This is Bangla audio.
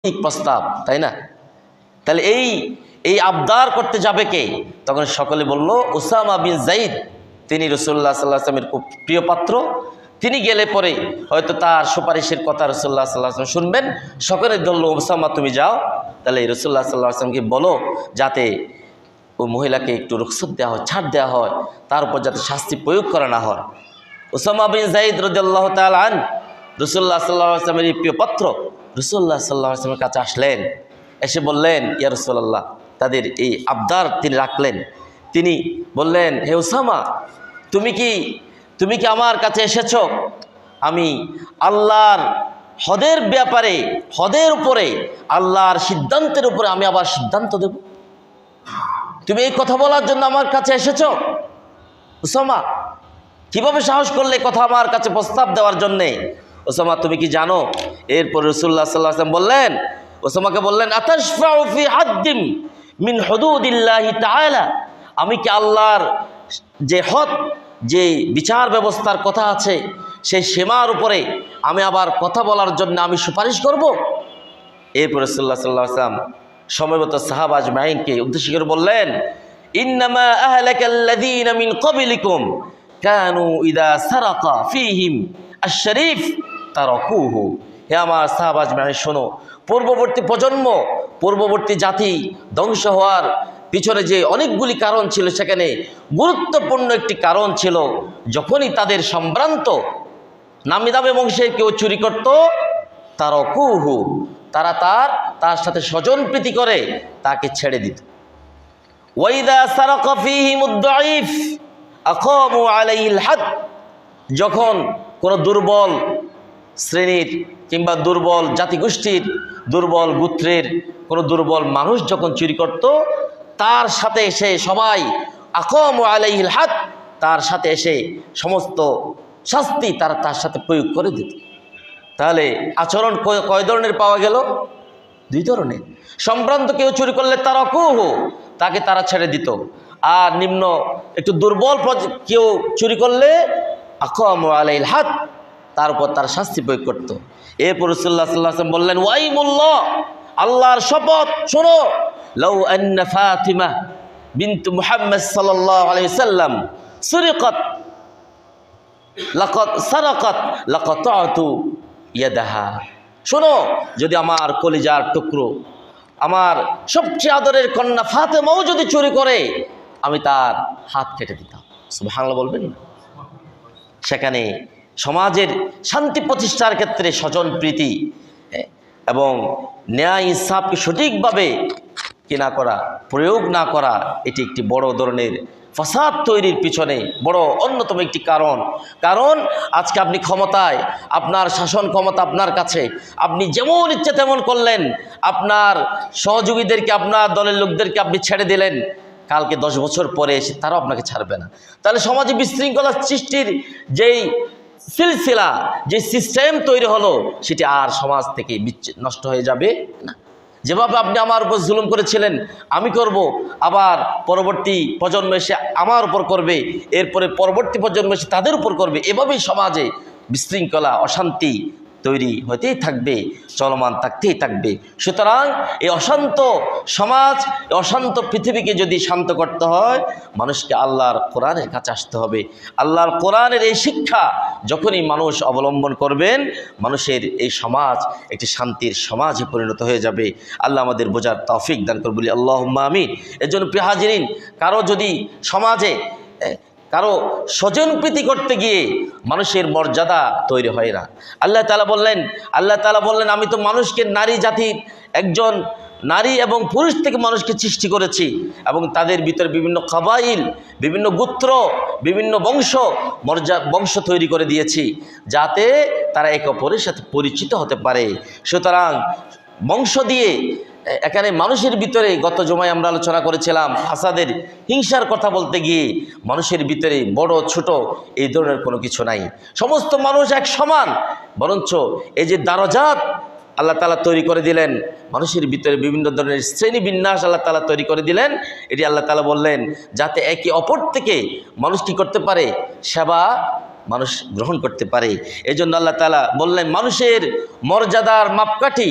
প্রস্তাব, তাই না? তাহলে এই আবদার করতে যাবে কে? তখন সকলে বলল উসামা বিন যায়েদ, তিনি রাসূলুল্লাহ সাল্লাল্লাহু আলাইহি ওয়াসাল্লামের খুব প্রিয় পাত্র, তিনি গেলে পরে হয়তো তার সুপারিশের কথা রাসূলুল্লাহ সাল্লাল্লাহু আলাইহি ওয়াসাল্লাম শুনবেন। সকলে বলল উসামা তুমি যাও, তাহলে রাসূলুল্লাহ সাল্লাল্লাহু আলাইহি ওয়াসাল্লামকে বলো যাতে ওই মহিলাকে একটু রুখসত দেওয়া হয়, ছাড় দেওয়া হয়, তার উপর যাতে শাস্তি প্রয়োগ করা না হয়। উসামা বিন যায়েদ রাদিয়াল্লাহু তাআলা আনহু রাসূলুল্লাহ সাল্লাল্লাহু আলাইহি ওয়াসাল্লামের প্রিয় পাত্র, রাসূলুল্লাহ সাল্লাল্লাহু আলাইহি ওয়াসাল্লামের কাছে আসলেন, এসে বললেন ইয়া রাসূলুল্লাহ, তাদের এই আবদার তিনি রাখলেন। তিনি বললেন হে উসামা, তুমি কি আমার কাছে এসেছো? আমি আল্লাহর হদের ব্যাপারে, হদের উপরে, আল্লাহর সিদ্ধান্তের উপরে আমি আবার সিদ্ধান্ত দেব, তুমি এই কথা বলার জন্য আমার কাছে এসেছো? উসামা কিভাবে সাহস করলে কথা আমার কাছে প্রস্তাব দেওয়ার জন্যে? উসামা তুমি কি জানো? এরপর রাসূলুল্লাহ সাল্লাল্লাহু আলাইহি ওয়াসাল্লাম বললেন, উসামাকে বললেন আতাশফাউ ফি হাদ্দিম মিন হুদুদিল্লাহি তাআলা, আমি কি আল্লাহর যে হদ, যে বিচার ব্যবস্থার কথা আছে সেই সীমার উপরে আমি আবার কথা বলার জন্য আমি সুপারিশ করব? এরপর রাসূলুল্লাহ সাল্লাল্লাহু আলাইহি ওয়াসাল্লাম সমবেত সাহাবা আজমাইনকে উদ্দেশ্য করে বললেন ইন্নামা আহলাকাল্লাযীনা মিন ক্বাবলিকুম কানু ইযা সারাকা ফীহিম আশ-শরীফ তারাকুহু। হে আমার সাহাবা আজমাইন শোনো, পূর্ববর্তী প্রজন্ম, পূর্ববর্তী জাতি ধ্বংস হওয়ার পিছনে যে অনেকগুলি কারণ ছিল, সেখানে গুরুত্বপূর্ণ একটি কারণ ছিল যখনই তাদের সম্ভ্রান্ত নামি দামি বংশের কেউ চুরি করত, তারাকুহু, তারা তার সাথে স্বজন প্রীতি করে তাকে ছেড়ে দিত। ওয়াইদা সারাকা ফীহিমুদ দাঈফ আকামু আলাইহিল হাদ, যখন কোনো দুর্বল শ্রেণীর কিংবা দুর্বল জাতিগোষ্ঠীর, দুর্বল গোত্রের কোনো দুর্বল মানুষ যখন চুরি করত, তার সাথে এসে সবাই আকামু আলাইহিল হাদ, তার সাথে এসে সমস্ত শাস্তি তার সাথে প্রয়োগ করে দিত। তাহলে আচরণ কয় ধরনের পাওয়া গেল? দুই ধরনের। সম্ভ্রান্ত কেউ চুরি করলে তারাকুহু, তাকে তারা ছেড়ে দিত, আর নিম্ন একটু দুর্বল কেউ চুরি করলে আকামু আলাইহিল হাদ, তার উপর তার শাস্তি প্রয়োগ করত। এরপর রাসূলুল্লাহ সাল্লাল্লাহু আলাইহি ওয়াসাল্লাম বললেন ওয়াইমুল্লাহ, আল্লাহর শপথ, শোনো, লাউ আন্না ফাতিমা বিনত মুহাম্মদ সাল্লাল্লাহু আলাইহি ওয়াসাল্লাম সুরিকাত লাকাদ সারাকাত লাকাতাতু ইয়াদাহা। শোনো, যদি আমার কলিজার টুকরো, আমার সবচেয়ে আদরের কন্যা ফাতেমাও যদি চুরি করে, আমি তার হাত কেটে দিতাম। সুবহানাল্লাহ বলবেন না? সেখানে সমাজের শান্তি প্রতিষ্ঠার ক্ষেত্রে স্বজন প্রীতি এবং ন্যায় ইনসাফকে সঠিকভাবে না করা, প্রয়োগ না করা, এটি একটি বড় ধরনের ফাসাদ তৈরির পিছনে বড় অন্যতম একটি কারণ আজকে আপনি ক্ষমতায়, আপনার শাসন ক্ষমতা আপনার কাছে, আপনি যেমন ইচ্ছে তেমন করলেন, আপনার সহযোগীদেরকে, আপনার দলের লোকদেরকে আপনি ছেড়ে দিলেন, কালকে 10 বছর পরে এসে তারাও আপনাকে ছাড়বে না। তাহলে সমাজে বিশৃঙ্খলা সৃষ্টির যেই সিলসিলা, যে সিস্টেম তৈরি হলো, সেটি আর সমাজ থেকে নষ্ট হয়ে যাবে না। যেভাবে আপনি আমার উপর জুলুম করেছিলেন আমি করব, আবার পরবর্তী প্রজন্ম এসে আমার উপর করবে, এরপরে পরবর্তী প্রজন্ম এসে তাদের উপর করবে, এভাবেই সমাজে বিশৃঙ্খলা, অশান্তি তৈরি হতেই থাকবে, চলমান থাকতেই থাকবে। সুতরাং এই অশান্ত সমাজ, এই অশান্ত পৃথিবীকে যদি শান্ত করতে হয়, মানুষকে আল্লাহর কোরআনের কাছে আসতে হবে। আল্লাহর কোরআনের এই শিক্ষা যখনই মানুষ অবলম্বন করবেন, মানুষের এই সমাজ একটি শান্তির সমাজে পরিণত হয়ে যাবে। আল্লাহ আমাদের বোঝার তৌফিক দান করুন, বলি আল্লাহুম্মা আমিন। এর জন্য প্রিয় হাজিরিন, কারো যদি সমাজে কারো স্বজনপ্রীতি করতে গিয়ে মানুষের মর্যাদা তৈরি হয় না। আল্লাহ তাআলা বললেন আমি তো মানুষকে, নারী জাতির একজন নারী এবং পুরুষ থেকে মানুষকে সৃষ্টি করেছি, এবং তাদের ভিতরে বিভিন্ন কাবাইল, বিভিন্ন গোত্র, বিভিন্ন বংশ তৈরি করে দিয়েছি, যাতে তারা একে অপরের সাথে পরিচিত হতে পারে। সুতরাং বংশ দিয়ে এখানে মানুষের ভিতরে, গত জুমায় আমরা আলোচনা করেছিলাম, হাসাদের, হিংসার কথা বলতে গিয়ে মানুষের ভিতরে বড় ছোট এই ধরনের কোনো কিছু নাই, সমস্ত মানুষ এক সমান। বরঞ্চ এই যে দারাজাত আল্লাহ তাআলা তৈরি করে দিলেন, মানুষের ভিতরে বিভিন্ন ধরনের শ্রেণী বিন্যাস আল্লাহ তাআলা তৈরি করে দিলেন, এটি আল্লাহ তাআলা বললেন যাতে একে অপর থেকে মানুষ কি করতে পারে, সেবা মানুষ গ্রহণ করতে পারে। এই জন্য আল্লাহ তাআলা বললেন মানুষের মর্যাদার মাপকাঠি